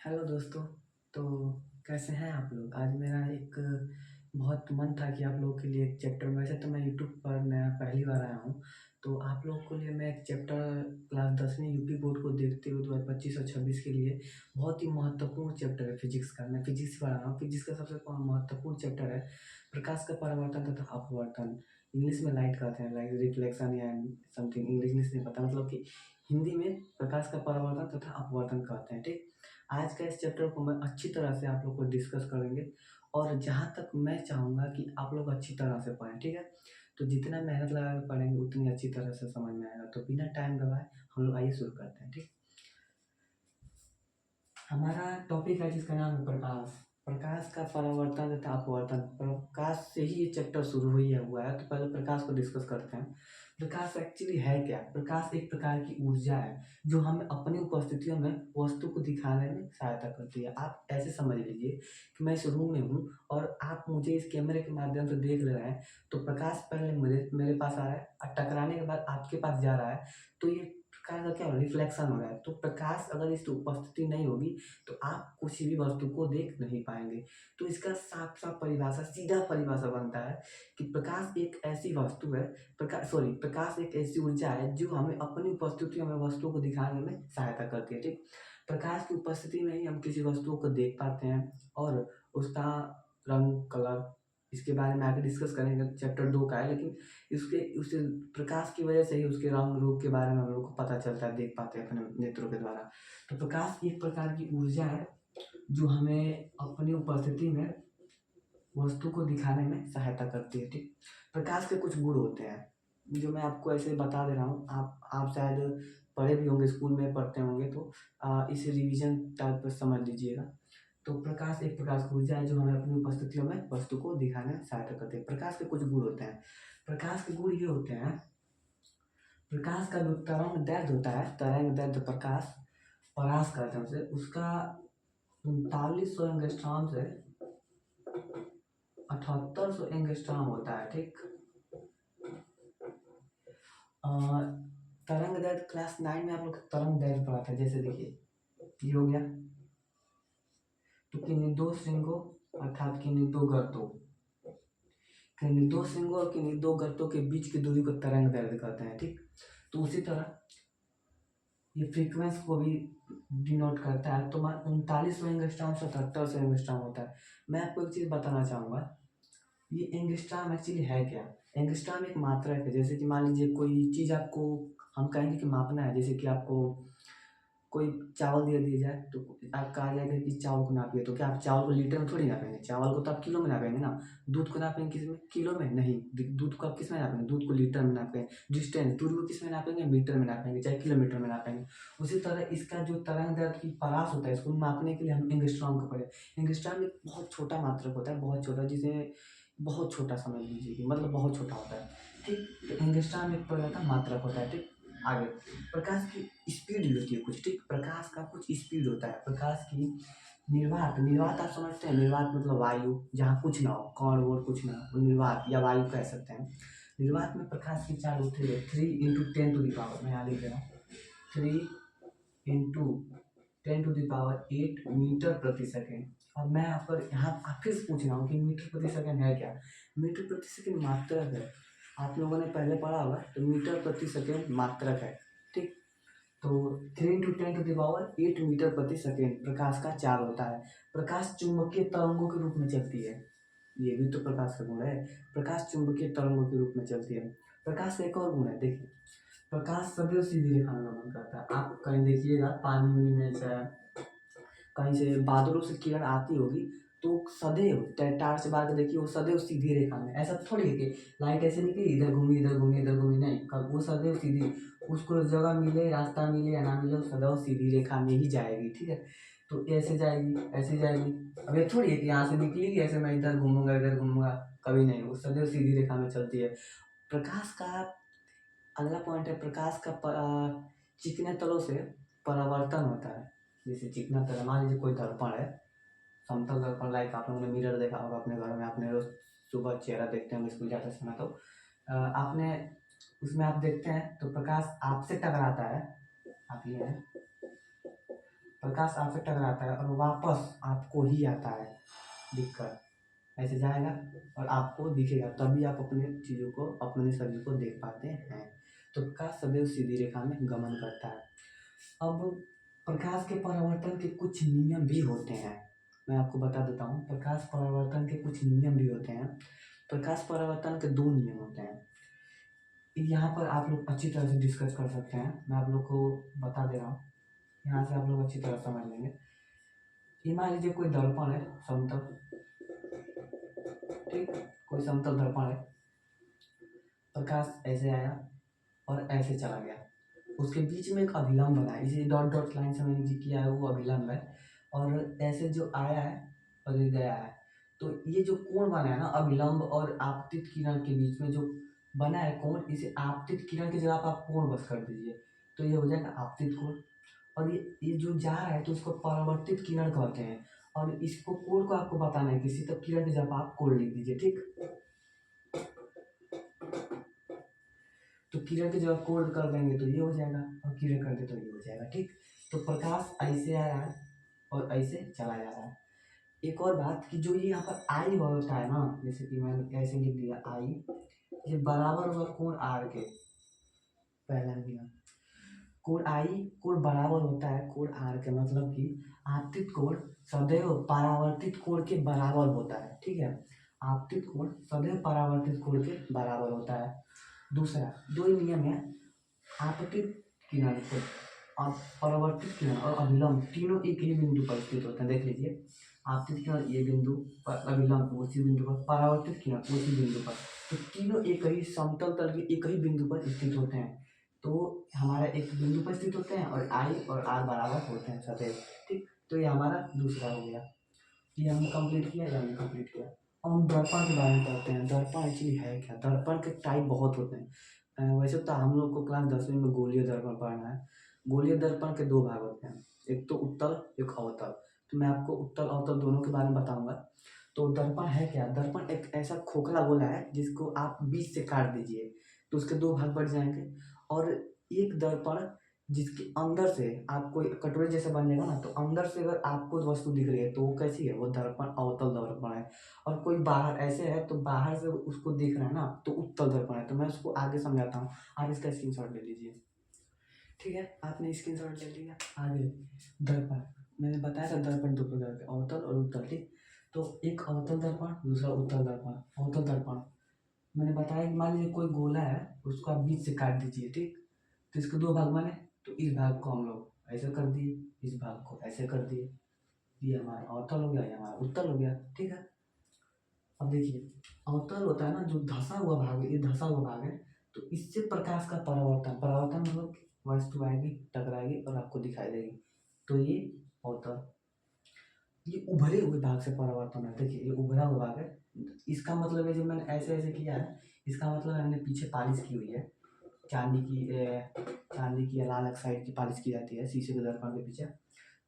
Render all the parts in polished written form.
Hello दोस्तों। तो कैसे हैं आप लोग? आज मेरा एक बहुत मन था कि आप लोगों के लिए एक चैप्टर, वैसे तो मैं यूट्यूब पर नया पहली बार आया हूँ। तो आप लोगों के लिए मैं एक चैप्टर क्लास 10वीं यूपी बोर्ड को देखते हुए 2025 और 26 के लिए बहुत ही महत्वपूर्ण चैप्टर है फिजिक्स का। मैं फिजिक्स पढ़ा रहा हूँ। फिजिक्स का सबसे महत्वपूर्ण चैप्टर है प्रकाश का परावर्तन तथा अपवर्तन। इंग्लिश में लाइट कहते हैं, लाइक रिफ्लेक्शन या समथिंग, इंग्लिश नहीं पता, मतलब कि हिंदी में प्रकाश का परावर्तन तथा अपवर्तन कहते हैं। ठीक, आज का इस चैप्टर को मैं अच्छी तरह से आप लोग को डिस्कस करेंगे और जहाँ तक मैं चाहूँगा कि आप लोग अच्छी तरह से पढ़ें, ठीक है? तो जितना मेहनत लगा के पढ़ेंगे उतनी अच्छी तरह से समझ में आएगा। तो बिना टाइम गवाए हम लोग आइए शुरू करते हैं। ठीक, हमारा टॉपिक है जिसका नाम है प्रकाश। प्रकाश का परावर्तन तथा अपवर्तन। प्रकाश से ही ये चैप्टर शुरू हुआ है। तो पहले प्रकाश को डिस्कस करते हैं। प्रकाश एक्चुअली है क्या? प्रकाश एक प्रकार की ऊर्जा है जो हमें अपनी उपस्थितियों में वस्तु को दिखाने में सहायता करती है। आप ऐसे समझ लीजिए कि मैं इस रूम में हूँ और आप मुझे इस कैमरे के माध्यम से देख ले रहे हैं। तो प्रकाश पहले मेरे पास आ रहा है और टकराने के बाद आपके पास जा रहा है। तो ये प्रकाश का क्या हो रहा है? रिफ्लेक्शन हो रहा है। तो प्रकाश अगर इसकी उपस्थिति नहीं होगी तो आप किसी भी वस्तु को देख नहीं पाएंगे। तो इसका साफ साफ परिभाषा, सीधा परिभाषा बनता है कि प्रकाश एक ऐसी वस्तु है, प्रकाश एक ऐसी ऊर्जा है जो हमें अपनी उपस्थिति में वस्तुओं को दिखाने में सहायता करती है। ठीक, प्रकाश की उपस्थिति में ही हम किसी वस्तुओं को देख पाते हैं और उसका रंग, कलर, इसके बारे में आगे डिस्कस करेंगे। चैप्टर 2 का है, लेकिन इसके उस प्रकाश की वजह से ही उसके रंग रूप के बारे में हम लोग को पता चलता है, देख पाते हैं अपने नेत्रों के द्वारा। तो प्रकाश एक प्रकार की ऊर्जा है जो हमें अपनी उपस्थिति में वस्तु को दिखाने में सहायता करती है। ठीक, प्रकाश के कुछ गुण होते हैं जो मैं आपको ऐसे बता दे रहा हूँ। आप शायद पढ़े भी होंगे, स्कूल में पढ़ते होंगे, तो इसे रिवीजन टाइप पर समझ लीजिएगा। तो प्रकाश एक प्रकाश की ऊर्जा है जो हमें अपनी उपस्थितियों में वस्तु को दिखाने में सहायता करती है। प्रकाश के कुछ गुण होते हैं। प्रकाश के गुण ये होते हैं, प्रकाश का जो तरंग दैर्ध्य होता है, तरंग दैर्ध्य प्रकाश परास कहते हैं उसे, उसका 3900 एंगस्ट्रॉम से 7800 एंगस्ट्रॉम होता है। ठीक, और तरंग दैर्ध्य क्लास 9 में आप लोग तरंग दैर्ध्य पढ़ा था। जैसे देखिए ये हो गया, तो किन्हीं दो श्रृंगों अर्थात किन्हीं दो गर्तों, किन्हीं दो श्रृंगों और किन्हीं दो गर्तों के बीच की दूरी को तरंग दैर्ध्य कहते हैं। ठीक, तो उसी तरह ये फ्रीक्वेंस को भी डिनोट करता है। तो 3900 एंगस्ट्रॉम से 7800 एंगस्ट्रॉम होता है। मैं आपको एक चीज़ बताना चाहूँगा, ये एंगस्ट्रॉम एक्चुअली है क्या? एंगस्ट्रॉम एक मात्रक है। जैसे कि मान लीजिए कोई चीज़ आपको, हम कहेंगे कि मापना है, जैसे कि आपको कोई चावल दे दिया जाए तो आप कहा जाएगा कि चावल को नापिए, तो क्या आप चावल को लीटर में थोड़ी नापेंगे? चावल को तो आप किलो में नापेंगे ना। दूध को नापेंगे किस में? किलो में नहीं। दूध को आप किस में नापेंगे? दूध को लीटर में नापेंगे। डिस्टेंस, दूरी को किस में नापेंगे? मीटर में नापेंगे, चाहे किलोमीटर में नापेंगे। उसी तरह इसका जो तरंग दैर्ध्य की परास होता है, इसको मापने के लिए हम एंगस्ट्रॉम का पढ़े। एंगस्ट्रॉम एक बहुत छोटा मात्रक होता है, बहुत छोटा, जिसे बहुत छोटा समझ लीजिए कि मतलब बहुत छोटा होता है। ठीक, तो एंगस्ट्रॉम एक प्रकार का मात्रक होता है। ठीक, आगे प्रकाश की स्पीड होती है कुछ। ठीक, प्रकाश का कुछ स्पीड होता है। प्रकाश की निर्वात, निर्वात आप समझते हैं? निर्वात मतलब वायु, जहाँ कुछ ना हो, कण वण कुछ ना हो, वो निर्वात या वायु कह सकते हैं। निर्वात में प्रकाश की चाल होती है 3 × 10⁻, मैं यहाँ लिख रहा हूँ 3 × 10⁸ मीटर प्रति सेकेंड। और मैं यहाँ फिर से पूछ रहा हूँ कि मीटर प्रति सेकेंड है क्या? मीटर प्रति सेकेंड मात्रक है। आप लोगों ने पहले पढ़ा होगा, तो मीटर प्रति सेकेंड मात्रक है। ठीक, तो 3 × 10⁸ मीटर प्रति सेकेंड प्रकाश का चाल होता है। प्रकाश चुंबकीय तरंगों के रूप में चलती है। ये भी तो प्रकाश का गुण है, प्रकाश चुंबकीय तरंगों के रूप में चलती है। प्रकाश का एक और गुण है, देखिए प्रकाश सदैव सीधी रेखा में गमन करता है। आप कहीं देखिएगा पानी में, चाहे कहीं से बादलों से किरण आती होगी, तो सदैव टार्च बार के देखिए, वो सदैव सीधी रेखा में, ऐसा थोड़ी है कि लाइट ऐसे निकली इधर घूमी इधर घूमी इधर घूमी, नहीं, कब वो सदैव सीधी, उसको जगह मिले, रास्ता मिले या ना मिले, वो सदैव सीधी रेखा में ही जाएगी। ठीक है, तो ऐसे जाएगी ऐसे जाएगी। अब ये थोड़ी है कि यहाँ से निकलेगी ऐसे मैं इधर घूमूंगा, कभी नहीं, वो सदैव सीधी रेखा में चलती है। प्रकाश का अगला पॉइंट है, प्रकाश का चिकने तलों से परावर्तन होता है। जैसे चिकना तल, मान लीजिए कोई दर्पण है, समतल दर्पण, लाइक आप लोगों ने मिरर देखा होगा अपने घर में, आपने रोज सुबह चेहरा देखते हैं स्कूल जाते समय, तो आपने उसमें आप देखते हैं तो प्रकाश आपसे टकराता है, आप ये है, प्रकाश आपसे टकराता है और वापस आपको ही आता है दिखकर, ऐसे जाएगा और आपको दिखेगा, तभी आप अपने चीज़ों को, अपने शरीर को देख पाते हैं। तो प्रकाश सदैव सीधी रेखा में गमन करता है। अब प्रकाश के परावर्तन के कुछ नियम भी होते हैं, मैं आपको बता देता हूँ। प्रकाश परावर्तन के कुछ नियम भी होते हैं। प्रकाश परावर्तन के 2 नियम होते हैं। यहाँ पर आप लोग अच्छी तरह से डिस्कस कर सकते हैं, मैं आप लोग को बता दे रहा हूँ, यहाँ से आप लोग अच्छी तरह समझ लेंगे। ये मान लीजिए कोई दर्पण है समतल, ठीक, कोई समतल दर्पण है, प्रकाश ऐसे आया और ऐसे चला गया, उसके बीच में एक अभिलंब बना है, इसे डॉट डॉट लाइन से मैंने जो किया है वो अभिलंब है, और ऐसे जो आया है और ये गया है, तो ये जो कोण बना है ना अभिलंब और आपतित किरण के बीच में जो बना है कोण, इसे आपतित किरण की जगह पर आप कोण बस कर दीजिए, तो ये हो जाएगा आपतित कोण। और ये जो जा रहा है तो इसको परावर्तित किरण कहते हैं, और इसको कोण को आपको बताना है किसी, तो किरण की जगह पर आप कोण लिख दीजिए, ठीक। तो किरण की जगह कोण कर देंगे तो ये हो जाएगा, और किरण कर दे तो ये हो जाएगा, ठीक। तो प्रकाश ऐसे आ रहा है और ऐसे चला जा रहा है। एक और बात कि जो ये यहाँ पर आई होता है ना, जैसे कि मैंने ऐसे लिख दिया आई, ये बराबर होगा कोण आर के, पहला नियम। कोण आई कोण बराबर होता है कोण आर के, मतलब कि आपतित कोण सदैव परावर्तित कोण के बराबर होता है, ठीक है। आपतित कोण सदैव परावर्तित कोण के बराबर होता है। दूसरा, 2 ही नियम है, आपतित किरण को, आप परावर्तित किरण और अभिलंब तीनों एक ही बिंदु पर स्थित होते हैं, देख लीजिए। आपतित किरण ये बिंदु पर, अभिलंब उसी बिंदु पर, परावर्तित किरण उसी बिंदु पर, तो तीनों एक ही समतल तल के एक ही बिंदु पर स्थित होते हैं। तो हमारा एक बिंदु पर स्थित होते हैं और आई और आर बराबर होते हैं सदैव, ठीक। तो ये हमारा दूसरा हो गया, ये हमने कंप्लीट किया, ये हमने कंप्लीट किया। अब हम दर्पण के बारे में पढ़ते हैं। दर्पण एक्चुअली है क्या? दर्पण के टाइप बहुत होते हैं। वैसे तो हम लोग को क्लास 10वीं में गोलीय दर्पण पढ़ना है। गोलीय दर्पण के 2 भाग होते हैं, एक तो उत्तल, एक अवतल। तो मैं आपको उत्तल अवतल दोनों के बारे में बताऊंगा। तो दर्पण है क्या? दर्पण एक ऐसा खोखला गोला है जिसको आप बीच से काट दीजिए तो उसके 2 भाग बढ़ जाएंगे, और एक दर्पण जिसके अंदर से आपको एक कटोरे जैसा बन जाएगा ना, तो अंदर से अगर आपको वस्तु दिख रही है तो वो कैसी है? वो दर्पण अवतल दर्पण है। और कोई बाहर ऐसे है तो बाहर से उसको देख रहा है ना, तो उत्तल दर्पण है। तो मैं उसको आगे समझाता हूँ, आप इसका स्क्रीनशॉट ले लीजिए, ठीक है। आपने स्क्रीनशॉट ले लिया। आगे दर्पण, मैंने बताया था दर्पण 2 प्रकार के, अवतल और उत्तल, ठीक। तो एक अवतल दर्पण, दूसरा उत्तल दर्पण। अवतल दर्पण मैंने बताया कि मान लीजिए कोई गोला है, उसको आप बीच से काट दीजिए, ठीक। तो इसके 2 भाग बने, तो इस भाग को हम लोग ऐसे कर दिए, इस भाग को ऐसे कर दिए, ये हमारा अवतल हो गया, ये हमारा उत्तल हो गया, ठीक है। अब देखिए, अवतल होता है ना जो धंसा हुआ भाग है, ये धंसा हुआ भाग है, तो इससे प्रकाश का परावर्तन, परावर्तन मतलब वस्तु आएगी, टकराएगी और आपको दिखाई देगी, तो ये अवतल। ये उभरे हुए भाग से परावर्तन है, देखिए ये उभरा हुआ भाग है, इसका मतलब है जो मैंने ऐसे ऐसे किया है, इसका मतलब है मैंने पीछे पालिश की हुई है, चांदी की लाल ऑक्साइड की पालिश की जाती है शीशे के दर्पण के पीछे।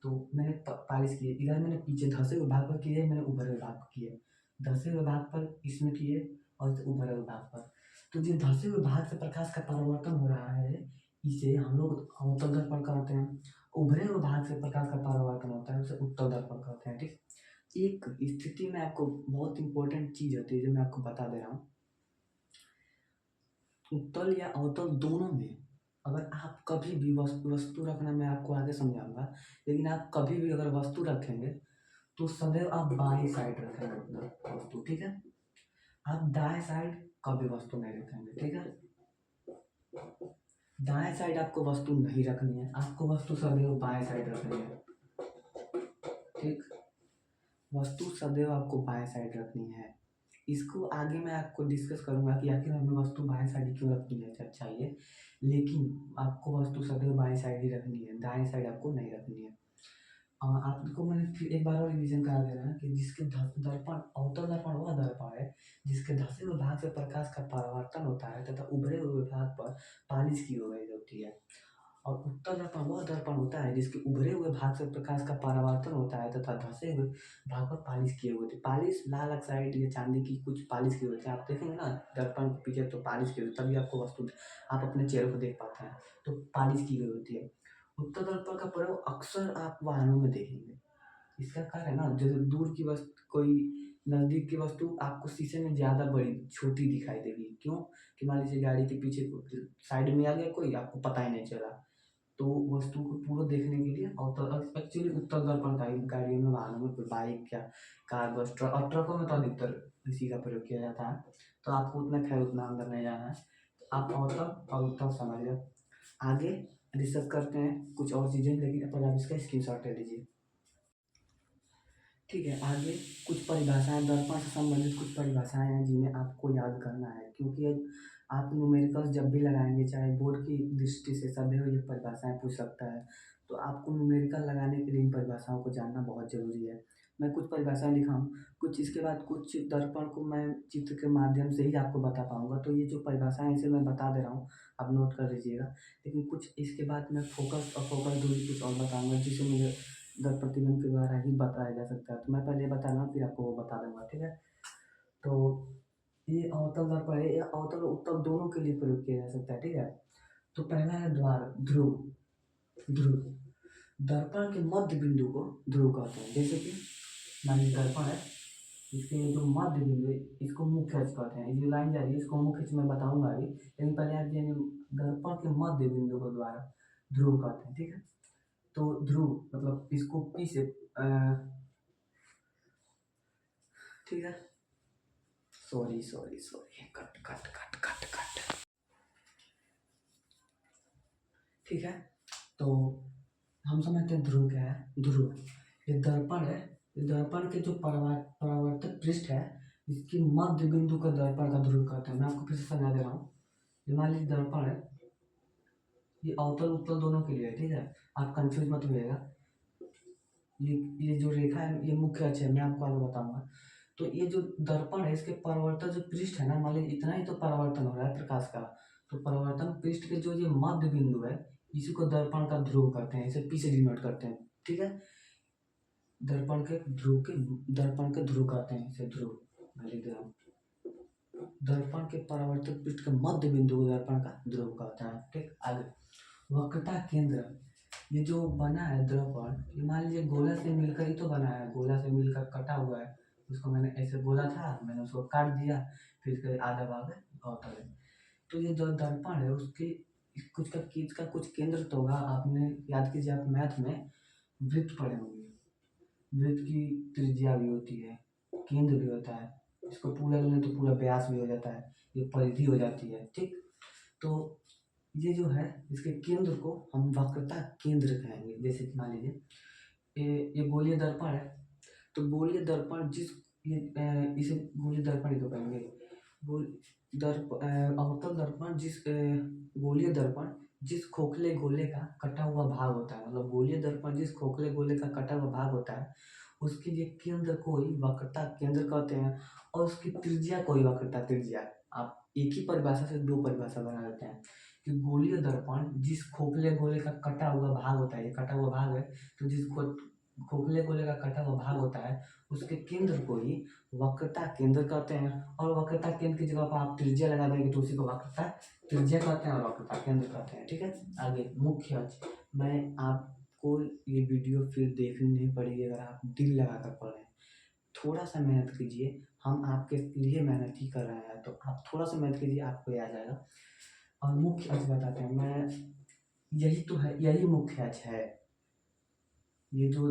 तो मैंने पालिश की है, इधर मैंने पीछे धंसे हुए भाग पर किए, मैंने उभरे हुए भाग पर किए, धंसे हुए भाग पर इसमें किए और उभरे हुए भाग पर। तो जो धंसे हुए भाग से प्रकाश का परावर्तन हो रहा है, इसे हम लोग अवतल दर्पण कहते हैं। उभरे हुए भाग से प्रकाश का परावर्तन होता है, उसे उत्तल दर्पण कहते हैं, ठीक। एक स्थिति में आपको बहुत इंपॉर्टेंट चीज होती है जो मैं आपको बता दे रहा हूँ, उत्तल या अवतल दोनों में अगर आप कभी भी वस्तु रखना मैं आपको आगे समझाऊंगा, लेकिन आप कभी भी अगर वस्तु रखेंगे तो सदैव आप बाईं साइड रखेंगे मतलब वस्तु, ठीक है। आप दाएं साइड कभी वस्तु नहीं रखेंगे, ठीक है। दाएं साइड आपको वस्तु नहीं रखनी है, आपको वस्तु सदैव बाएं साइड रखनी है, ठीक। वस्तु सदैव आपको बाएं साइड रखनी है। इसको आगे मैं आपको डिस्कस करूंगा कि आखिर हमें वस्तु बाएं साइड क्यों रखनी है चाहिए, लेकिन आपको वस्तु सदैव बाएं साइड ही रखनी है, दाएं साइड आपको नहीं रखनी है। आपको मैंने फिर एक बार और रिवीजन करा दे रहा है कि जिसके दर्पण, अवतल दर्पण वह दर्पण है जिसके धंसे हुए भाग से प्रकाश का परावर्तन होता है तथा उभरे हुए भाग पर पालिश की गई होती है। और उत्तल दर्पण वह दर्पण होता है जिसके उभरे हुए भाग से प्रकाश का परावर्तन होता है तथा धंसे हुए भाग पर पालिश किए हुए थे। पालिश लाल ऑक्साइड या चांदी की कुछ पालिश किए होते हैं, आप देखेंगे ना दर्पण के पीछे तो पालिश की होती है, तभी आपको वस्तु, आप अपने चेहरे को देख पाते हैं, तो पालिश की गई होती है। उत्तल दर्पण का प्रयोग अक्सर आप वाहनों में देखेंगे। इसका कारण है ना, जैसे दूर की वस्तु कोई नज़दीक की वस्तु आपको शीशे में ज़्यादा बड़ी छोटी दिखाई देगी। क्यों? कि मान लीजिए गाड़ी के पीछे साइड में आ गया कोई, आपको पता ही नहीं चला। तो वस्तु को पूरा देखने के लिए एक्चुअली उत्तल दर्पण का ही गाड़ियों में, वाहनों में, कोई बाइक या कार, बस, ट्रक, और ट्रकों में तो अधिकतर इसी का प्रयोग किया जाता है। तो आपको उतना खैर उतना अंदर नहीं जाना है। तो आप अवतल और उत्तल समझ गए। आगे डिस्कस करते हैं कुछ और चीज़ें, लेकिन पहले आप इसका स्क्रीनशॉट ले लीजिए। ठीक है, आगे कुछ परिभाषाएं, दर्पण से संबंधित कुछ परिभाषाएं हैं जिन्हें आपको याद करना है, क्योंकि आप न्यूमेरिकल्स जब भी लगाएंगे, चाहे बोर्ड की दृष्टि से सभी ये परिभाषाएं पूछ सकता है, तो आपको न्यूमेरिकल लगाने के लिए इन परिभाषाओं को जानना बहुत ज़रूरी है। मैं कुछ परिभाषाएं लिखा हूँ, कुछ इसके बाद कुछ दर्पण को मैं चित्र के माध्यम से ही आपको बता पाऊंगा। तो ये जो परिभाषाएं इसे मैं बता दे रहा हूँ, आप नोट कर लीजिएगा। लेकिन कुछ इसके बाद मैं फोकस और फोकस दूरी कुछ और बताऊंगा, जिसे मुझे दर प्रतिबंध के द्वारा ही बताया जा सकता है। तो मैं पहले बता रहा हूँ, फिर आपको वो बता दूंगा। ठीक है, तो ये अवतल दर्पण है, ये अवतल और उत्तल दोनों के लिए प्रयोग किया जा सकता है। ठीक है, तो पहला है द्वार, ध्रुव। ध्रुव दर्पण के मध्य बिंदु को ध्रुव कहते हैं। जैसे कि मान लीजिए दर्पण है, इसके जो मध्य बिंदु है इसको मुख्य अक्ष कहते हैं। जो लाइन जा रही है इसको मुख्य अक्ष मैं बताऊंगा अभी, लेकिन पहले आप जानिए दर्पण के मध्य बिंदु को द्वारा ध्रुव कहते हैं। ठीक है, तो ध्रुव मतलब इसको पी से ठीक है, sorry sorry sorry, cut cut cut cut cut. ठीक है, तो हम समझते हैं ध्रुव क्या है। ध्रुव ये दर्पण है, ये दर्पण के जो परावर्तक पृष्ठ है, इसकी मध्य बिंदु का दर्पण का ध्रुव कहते हैं। मैं आपको फिर से समझा दे रहा हूँ। मान लीजिए दर्पण है, ये अवतल उत्तल दोनों के लिए है। ठीक है, आप कंफ्यूज मत होइएगा। ये जो रेखा है ये मुख्य अक्ष है, मैं आपको आगे बताऊंगा। तो ये जो दर्पण है, इसके परावर्तन जो पृष्ठ है ना, मान लीजिए इतना ही तो परावर्तन हो रहा है प्रकाश का, तो परावर्तन पृष्ठ के जो ये मध्य बिंदु है, इसी को दर्पण का ध्रुव करते हैं, इसे पी से डिनोट करते हैं। ठीक है, दर्पण के ध्रुव कहते हैं इसे, ध्रुव। मैं लिख दे रहा हूँ, दर्पण के परावर्तक पृष्ठ के मध्य बिंदु को दर्पण का ध्रुव कहता है। ठीक, आगे वक्रता केंद्र, ये जो बना है दर्पण, ये मान लीजिए गोला से मिलकर ही तो बना है, गोला से मिलकर कटा हुआ है। उसको मैंने ऐसे गोला था, मैंने उसको काट दिया, फिर इसका आधा भाग है अवतल है। तो ये जो दर्पण है उसके कुछ केंद्र तो होगा। आपने याद कीजिए, आप मैथ में वृत्त पढ़े होंगे, वृत्त की त्रिज्या भी होती है, केंद्र भी होता है। इसको पूरा लें तो पूरा व्यास भी हो जाता है, ये परिधि हो जाती है। ठीक, तो ये जो है इसके केंद्र को हम वक्रता केंद्र कहेंगे। जैसे कि मान लीजिए ये गोलीय दर्पण है, तो गोलीय दर्पण इसे गोलीय दर्पण ही तो कहेंगे। अवतल दर्पण गोलीय दर्पण जिस खोखले गोले का कटा हुआ भाग होता है, मतलब गोलीय दर्पण जिस खोखले गोले का कटा हुआ भाग होता है, उसके लिए केंद्र को ही वक्रता केंद्र कहते हैं, और उसकी त्रिज्या को ही वक्रता त्रिज्या। आप एक ही परिभाषा से दो परिभाषा बना लेते हैं कि गोलीय दर्पण जिस खोखले गोले का कटा हुआ भाग होता है, ये कटा हुआ भाग है, तो जिस खोखले गोले का कटा हुआ भाग होता है, उसके केंद्र को ही वक्रता केंद्र कहते हैं। और वक्रता केंद्र की जगह पर आप त्रिज्या लगा देंगे तो उसी को वक्रता त्रिज्या कहते हैं और वक्रता केंद्र कहते हैं। ठीक है, आगे मुख्य अक्ष। मैं आपको ये वीडियो फिर देखनी नहीं पड़ेगी अगर आप दिल लगाकर पढ़ें। थोड़ा सा मेहनत कीजिए, हम आपके लिए मेहनत ही कर रहे हैं, तो आप थोड़ा सा मेहनत कीजिए, आपको याद जाएगा। और मुख्य अक्ष बताते हैं, मैं यही तो है, यही मुख्य अक्ष है। ये जो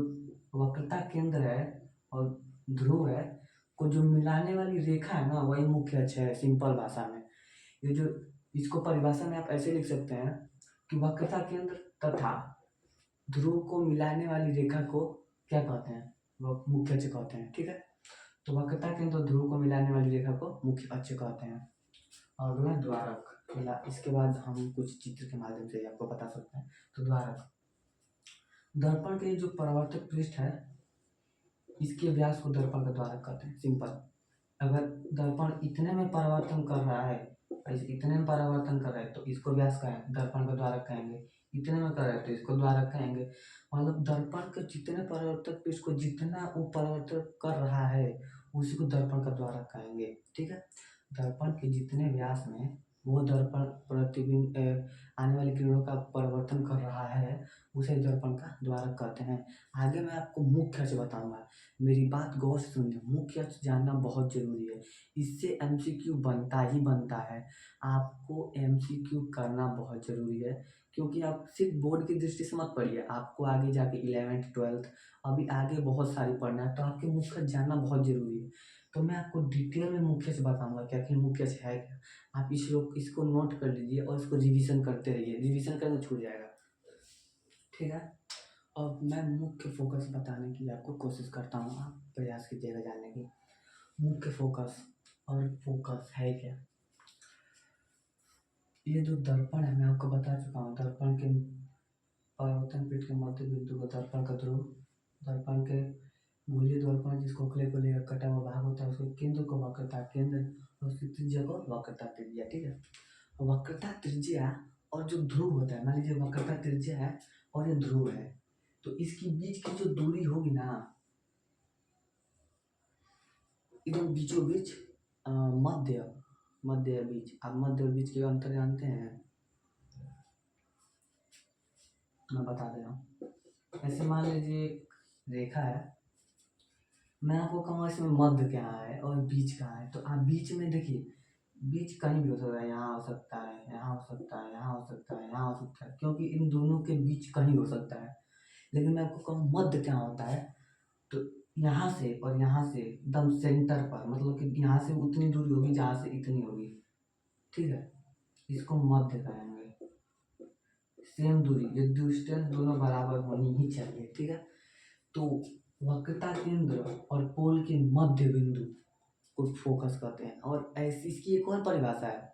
वक्रता केंद्र है और ध्रुव है को जो मिलाने वाली रेखा है ना, वही मुख्य अक्ष है। सिंपल भाषा में ये जो, इसको परिभाषा में आप ऐसे लिख सकते हैं कि वक्रता केंद्र तथा ध्रुव को मिलाने वाली रेखा को क्या कहते हैं, वो मुख्य अक्ष कहते हैं। ठीक है, तो वक्रता केंद्र और ध्रुव को मिलाने वाली रेखा को मुख्य अक्ष कहते हैं। और अगला द्वारक, इसके बाद हम कुछ चित्र के माध्यम से आपको बता सकते हैं। तो द्वारक दर्पण के जो परावर्तक पृष्ठ है, इसके व्यास को दर्पण का द्वारक कहते हैं। सिंपल, अगर दर्पण इतने में परावर्तन कर रहा है, इतने में परावर्तन कर रहा है, तो इसको व्यास कहें, दर्पण का द्वारक कहेंगे। इतने में कर रहा है तो इसको द्वारक कहेंगे। मतलब दर्पण के जितने परावर्तक पृष्ठ को जितना वो परावर्तन कर रहा है, उसी को दर्पण का द्वारक कहेंगे। ठीक है, दर्पण के जितने व्यास में वो दर्पण प्रतिबिंब आने वाली किरणों का परावर्तन कर रहा है, उसे दर्पण का द्वारक कहते हैं। आगे मैं आपको मुख्य अक्ष बताऊंगा, मेरी बात गौर से सुनिए। मुख्य अक्ष जानना बहुत जरूरी है, इससे एमसीक्यू बनता ही बनता है। आपको एमसीक्यू करना बहुत जरूरी है, क्योंकि आप सिर्फ बोर्ड की दृष्टि से मत पढ़िए, आपको आगे जाके 11th 12th अभी आगे बहुत सारी पढ़ना है, तो आपके मुख्य अक्ष जानना बहुत जरूरी है। तो मैं आपको डिटेल में मुख्य अक्ष बताऊंगा कि आखिर मुख्य अक्ष है क्या। आप इसको नोट कर लीजिए और इसको रिवीजन करते रहिए, रिवीजन करना छूट जाएगा, ठीक है। अब मैं मुख्य फोकस बताने की आपको कोशिश करता हूँ, आप प्रयास कीजिएगा जानने की। मुख्य फोकस और फोकस है क्या। ये जो दर्पण है मैं आपको बता चुका हूँ, दर्पण के परावर्तन पीठ के मध्य बिंदु को दर्पण का ध्रुव, दर्पण के गोलीय दर्पण जिस खोखले को लेकर कटा हुआ भाग होता है उसके केंद्र को वक्रता केंद्र और उसकी त्रिज्या को वक्रता त्रिज्या, ठीक है। वक्रता त्रिज्या और जो ध्रुव होता है, मान लीजिए वक्रता त्रिज्या है और ये ध्रुव है, तो इसकी बीच की जो दूरी होगी ना, एकदम बीचों बीच मध्य मध्य बीच, आप मध्य और बीच के अंतर जानते हैं, मैं बता दे रहा हूँ। ऐसे मान लीजिए रेखा है, मैं आपको कहूँगा इसमें मध्य क्या है और बीच कहाँ है, तो आप बीच में देखिए, बीच कहीं भी हो सकता है, यहाँ हो सकता है, यहाँ हो सकता है, यहाँ हो सकता है, यहाँ हो सकता है, क्योंकि इन दोनों के बीच कहीं हो सकता है। लेकिन मैं आपको कहूँ मध्य क्या होता है, तो यहाँ से और यहाँ से एकदम सेंटर पर, मतलब कि यहाँ से उतनी दूरी होगी जहाँ से इतनी होगी, ठीक है, इसको मध्य कहेंगे। सेम दूरी, ये डिस्टेंस दोनों बराबर होनी ही चाहिए, ठीक है। तो वक्रता केंद्र और पोल के मध्य बिंदु को फोकस करते हैं। और ऐसी इसकी एक और परिभाषा है,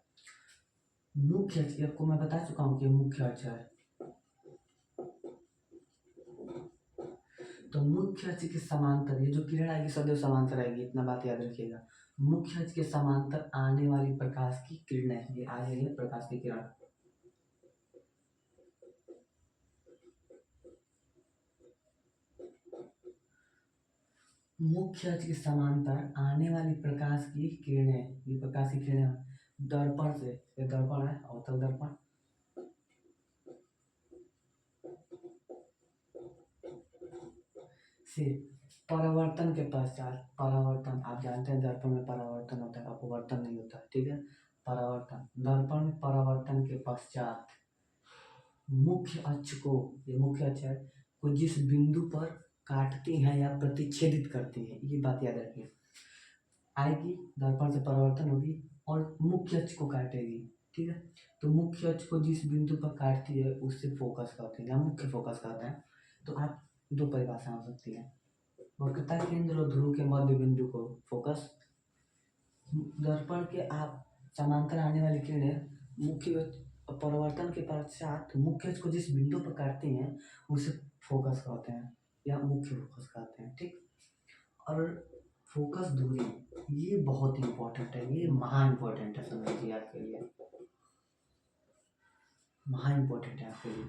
मुख्य अक्ष, आपको मैं बता चुका हूँ कि मुख्य अक्ष है, तो मुख्य अक्ष के समांतर, ये जो किरण आएगी सदैव समांतर आएगी, इतना बात याद रखिएगा। मुख्य अक्ष के समांतर आने वाली प्रकाश की किरणें, ये आ रही है प्रकाश की किरण, मुख्य अक्ष के समांतर आने वाली प्रकाश की किरणें, ये प्रकाश की किरणें दर्पण से, ये दर्पण है अवतल दर्पण, से परावर्तन के पश्चात, परावर्तन आप जानते हैं दर्पण में परावर्तन होता है, अपवर्तन नहीं होता है, ठीक है। परावर्तन, दर्पण में परावर्तन के पश्चात मुख्य अक्ष को, ये मुख्य अक्ष है, को जिस बिंदु पर काटती हैं या प्रतिच्छेदित करती है, ये बात याद रखिए। आएगी, दर्पण से परावर्तन होगी और मुख्य अक्ष को काटेगी, ठीक है। तो मुख्य अक्ष को जिस बिंदु पर काटती है उससे फोकस करते हैं या मुख्य फोकस करते हैं। तो आप दो परिभाषा हो सकती है, वक्रता केंद्र और ध्रुव के मध्य बिंदु को फोकस, दर्पण के आप समांतर आने वाली किरणें मुख्य परावर्तन के पश्चात मुख्य अक्ष को जिस बिंदु पर काटती हैं उसे फोकस कहते हैं या मुख्य फोकस कहते हैं, ठीक। और फोकस दूरी, ये बहुत इंपॉर्टेंट है, ये महा इंपॉर्टेंट है, समझिए आपके लिए महा इंपॉर्टेंट है आपके लिए।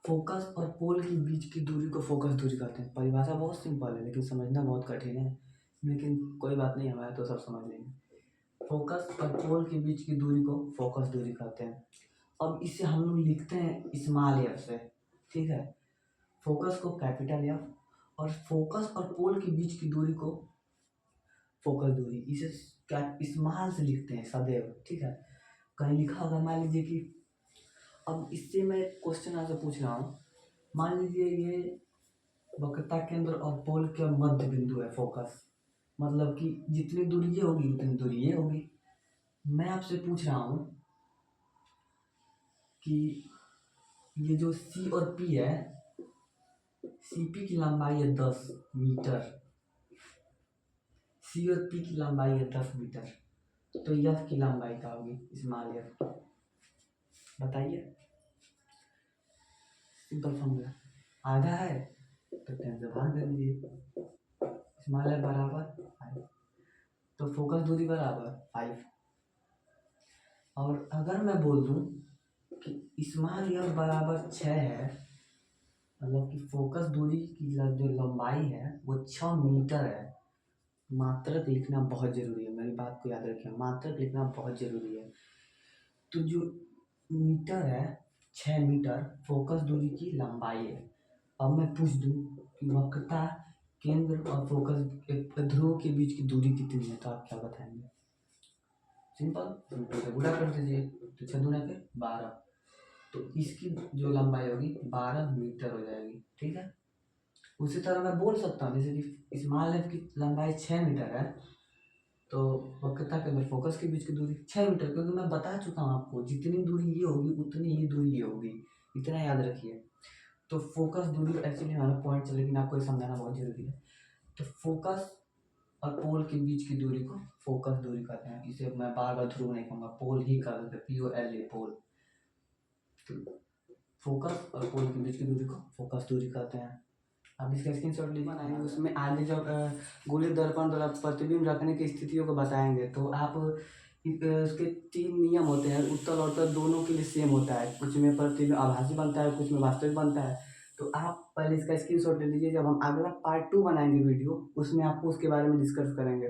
फोकस और पोल के बीच की दूरी को फोकस दूरी कहते हैं। परिभाषा बहुत सिंपल है लेकिन समझना बहुत कठिन है, लेकिन कोई बात नहीं, हमारे तो सब समझ लेंगे। फोकस और पोल के बीच की दूरी को फोकस दूरी कहते हैं। अब इसे हम लोग लिखते हैं स्मॉल एफ से, ठीक है। फोकस को कैपिटल एफ और फोकस और पोल के बीच की दूरी को फोकस दूरी, इसे क्या स्मॉल से लिखते हैं सदैव, ठीक है। कहीं लिखा होगा, मान लीजिए कि, अब इससे मैं क्वेश्चन आपसे पूछ रहा हूँ, मान लीजिए ये वक्रता केंद्र और पोल के मध्य बिंदु है फोकस, मतलब कि जितनी दूरी ये होगी उतनी दूरी ये होगी। मैं आपसे पूछ रहा हूँ कि ये जो सी और पी है, सीपी की लंबाई है 10 मीटर, सी और पी की लंबाई है 10 मीटर, तो एफ की लंबाई क्या होगी, स्मॉल एफ, बताइए। सिंपल फॉर्मूला, आधा है तो 10 से भाग दे दीजिए, स्मॉल एफ बराबर 5, तो फोकस दूरी बराबर 5। और अगर मैं बोल दूं कि स्मॉल एफ बराबर 6 है, मतलब कि फोकस दूरी की जो लंबाई है वो 6 मीटर है। मात्रक लिखना बहुत ज़रूरी है, मेरी बात को याद रखिए, मात्रक लिखना बहुत ज़रूरी है। तो जो मीटर है, 6 मीटर फोकस दूरी की लंबाई है। अब मैं पूछ दूँ कि वक्रता केंद्र और फोकस ध्रुव के बीच की दूरी कितनी है, तो आप क्या बताएंगे? सिंपल, सिंपल से गुणा कर दीजिए, तो 6 दूना के 12, तो इसकी जो लंबाई होगी 12 मीटर हो जाएगी। ठीक है, उसी तरह मैं बोल सकता हूँ, जैसे कि इस मान लें कि लंबाई 6 मीटर है, तो वक्रता के अंदर फोकस के बीच की दूरी 6 मीटर, क्योंकि मैं बता चुका हूँ आपको जितनी दूरी ये होगी उतनी ही दूरी ये होगी, इतना याद रखिए। तो फोकस दूरी एक्चुअली हमारा पॉइंट है, लेकिन आपको ये समझाना बहुत जरूरी है। तो फोकस और पोल के बीच की दूरी को फोकस दूरी कहते हैं। इसे मैं बार बार ध्रुव नहीं कहूँगा, पोल ही कह देते, POLA, पोल। तो फोकस और पोल के बीच की दूरी को फोकस दूरी कहते हैं। आप इसका स्क्रीनशॉट लीजिए, बनाएंगे उसमें आगे जब गोलीय दर्पण द्वारा प्रतिबिंब रखने की स्थितियों को बताएंगे, तो आप उसके 3 नियम होते हैं, उत्तल और उत्तल दोनों के लिए सेम होता है, कुछ में प्रतिबिंब आभासी बनता है, कुछ में वास्तविक बनता है। तो आप पहले इसका स्क्रीनशॉट ले लीजिए, जब हम अगला पार्ट 2 बनाएंगे वीडियो, उसमें आपको उसके बारे में डिस्कस करेंगे।